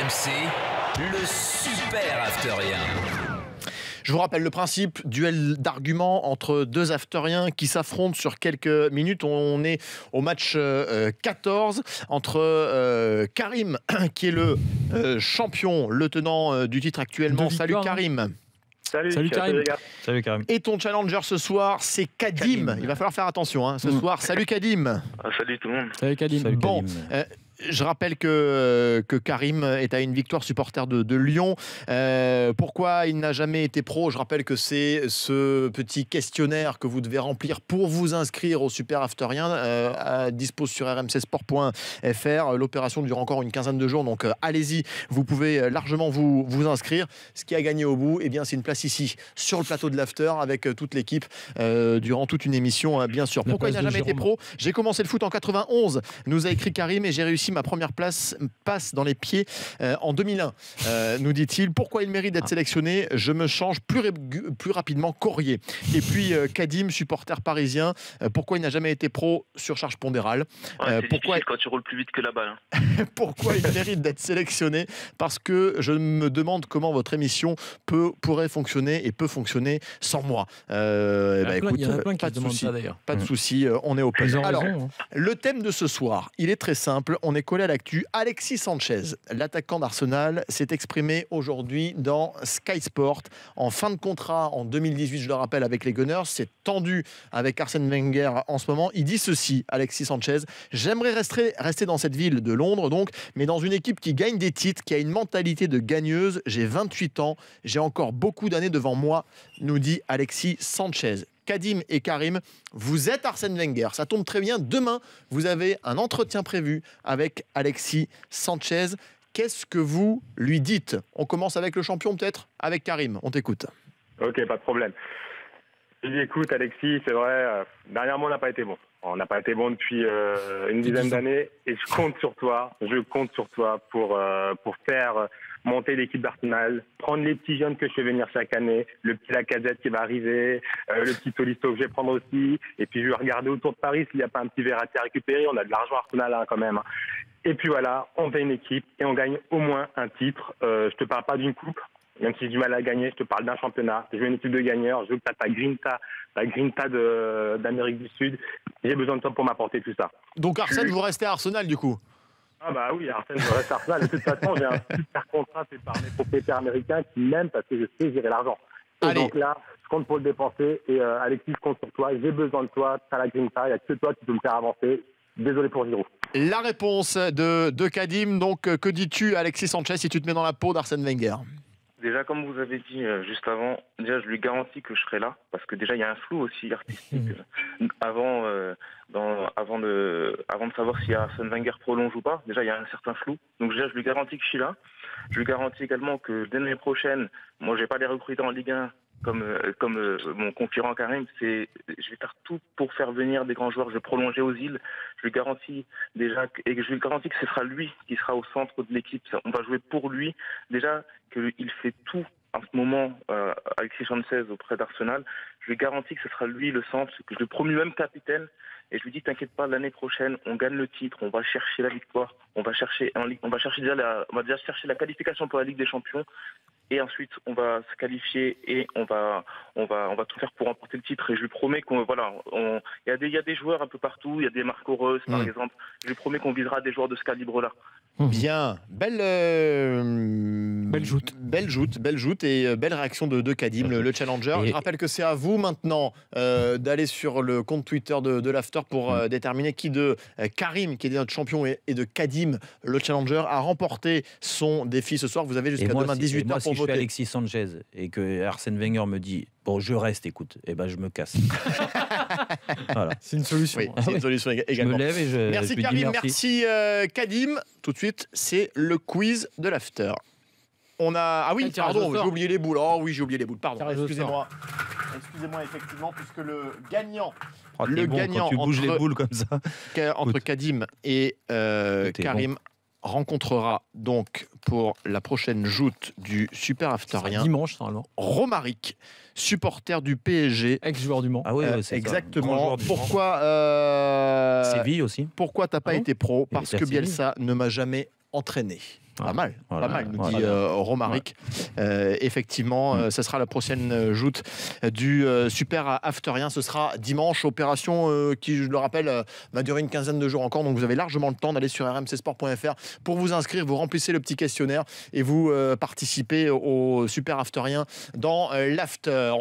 RMC, le super afterien. Je vous rappelle le principe, duel d'arguments entre deux afteriens qui s'affrontent sur quelques minutes. On est au match 14 entre Karim, qui est le champion, le tenant du titre actuellement. Salut Karim. Salut Karim. Salut Karim. Et ton challenger ce soir, c'est Kadim. Il va falloir faire attention ce soir. Salut Kadim. Salut tout le monde. Salut Kadim. Salut Bon, Kadim. je rappelle que Karim est à une victoire supporter de Lyon. Pourquoi il n'a jamais été pro? Je rappelle que c'est ce petit questionnaire que vous devez remplir pour vous inscrire au Super Afterien, à dispose sur rmcsport.fr. L'opération dure encore une quinzaine de jours, donc allez-y, vous pouvez largement vous inscrire. Ce qui a gagné au bout, eh bien, c'est une place ici, sur le plateau de l'After, avec toute l'équipe, durant toute une émission, bien sûr. Pourquoi il n'a jamais été pro? J'ai commencé le foot en 91, nous a écrit Karim, et j'ai réussi ma première passe dans les pieds en 2001, nous dit-il. Pourquoi il mérite d'être sélectionné? Je me change plus rapidement qu'Aurier. Et puis Kadim, supporter parisien, pourquoi il n'a jamais été pro? Surcharge pondérale. C'est difficile quand tu roules plus vite que la balle. Pourquoi il mérite d'être sélectionné? Parce que je me demande comment votre émission pourrait fonctionner et peut fonctionner sans moi. Il y en a plein qui pas de demandent souci, ça d'ailleurs. pas de souci, on est au Ils ont Alors, raison, le thème de ce soir, il est très simple. On est collé à l'actu. Alexis Sanchez, l'attaquant d'Arsenal, s'est exprimé aujourd'hui dans Sky Sport. En fin de contrat en 2018, je le rappelle, avec les Gunners. C'est tendu avec Arsène Wenger en ce moment. Il dit ceci, Alexis Sanchez: j'aimerais rester dans cette ville de Londres, donc, mais dans une équipe qui gagne des titres, qui a une mentalité de gagneuse. J'ai 28 ans. J'ai encore beaucoup d'années devant moi, nous dit Alexis Sanchez. Kadim et Karim, vous êtes Arsène Wenger. Ça tombe très bien. Demain, vous avez un entretien prévu avec Alexis Sanchez. Qu'est-ce que vous lui dites? On commence avec le champion, peut-être? Avec Karim, on t'écoute. Ok, pas de problème. Je dis, écoute, Alexis, c'est vrai, dernièrement, on n'a pas été bon. On n'a pas été bon depuis une dizaine d'années, et je compte sur toi. Je compte sur toi pour faire monter l'équipe d'Arsenal, prendre les petits jeunes que je fais venir chaque année, le petit Lacazette qui va arriver, le petit Tolisso que je vais prendre aussi, et puis je vais regarder autour de Paris s'il n'y a pas un petit Verratti à récupérer. On a de l'argent Arsenal quand même. Et puis voilà, on fait une équipe et on gagne au moins un titre. Je te parle pas d'une coupe, même si j'ai du mal à gagner, je te parle d'un championnat. Je veux une équipe de gagneurs, je veux que tu as la grinta d'Amérique du Sud. J'ai besoin de toi pour m'apporter tout ça. Donc Arsène, vous restez à Arsenal du coup? Ah bah oui, Arsène, je reste à Arsenal. De toute façon, j'ai un super contrat fait par mes propriétaires américains qui m'aiment parce que je sais gérer l'argent. Et Allez. donc là, je compte pour le dépenser. Et Alexis, je compte sur toi. J'ai besoin de toi. Tu as la grinta. Il n'y a que toi qui peux me faire avancer. Désolé pour Giroud. La réponse de Kadim. Donc, que dis-tu, Alexis Sanchez, si tu te mets dans la peau d'Arsène Wenger? Déjà, comme vous avez dit juste avant, déjà je lui garantis que je serai là, parce que déjà il y a un flou aussi artistique avant de savoir si Arsène Wenger prolonge ou pas. Déjà il y a un certain flou, donc déjà je lui garantis que je suis là. Je lui garantis également que dès l'année prochaine, moi je vais pas les recruter en Ligue 1 comme mon concurrent Karim. Je vais faire tout pour faire venir des grands joueurs. Je vais prolonger aux îles. Je lui garantis déjà et je lui garantis que ce sera lui qui sera au centre de l'équipe. On va jouer pour lui. Déjà qu'il fait tout en ce moment, Alexis Sanchez auprès d'Arsenal. Je lui garantis que ce sera lui le centre, que je le promue même capitaine. Et je lui dis, t'inquiète pas, l'année prochaine, on gagne le titre, on va chercher la victoire, on va chercher déjà chercher la qualification pour la Ligue des Champions. Et ensuite, on va se qualifier et on va tout faire pour remporter le titre. Et je lui promets il y a des joueurs un peu partout. Il y a des Marco Reus, par exemple. Je lui promets qu'on visera des joueurs de ce calibre-là. Bien, belle joute et belle réaction de Kadim, le challenger. Je rappelle que c'est à vous maintenant d'aller sur le compte Twitter de l'After pour déterminer qui de Karim, qui est notre champion, et de Kadim, le challenger, a remporté son défi ce soir. Vous avez jusqu'à demain 18h pour voter. Si je suis Alexis Sanchez et que Arsène Wenger me dit bon, je reste, écoute, et ben je me casse. Voilà. C'est une solution. Oui, c'est une solution également. Je me lève et je merci lui Karim, dis merci. merci Kadim. Tout de suite, c'est le quiz de l'After. Pardon, j'ai oublié les boules. Oh oui, j'ai oublié les boules. Pardon, excusez-moi. Excusez-moi, effectivement, puisque le gagnant quand tu bouges les boules comme ça entre Kadim et Karim rencontrera donc pour la prochaine joute du Super Afterien dimanche normalement Romaric, supporter du PSG, ex-joueur du Mans. Ah oui, c'est exactement. Pourquoi Séville aussi. Pourquoi t'as pas été pro? Parce que Bielsa ne m'a jamais entraîné. Pas mal, Voilà, pas mal, nous voilà. dit Romaric. Effectivement, ce sera la prochaine joute du Super Afterien. Ce sera dimanche, opération qui, je le rappelle, va durer une quinzaine de jours encore. Donc vous avez largement le temps d'aller sur rmcsport.fr pour vous inscrire. Vous remplissez le petit questionnaire et vous participez au Super Afterien dans l'After.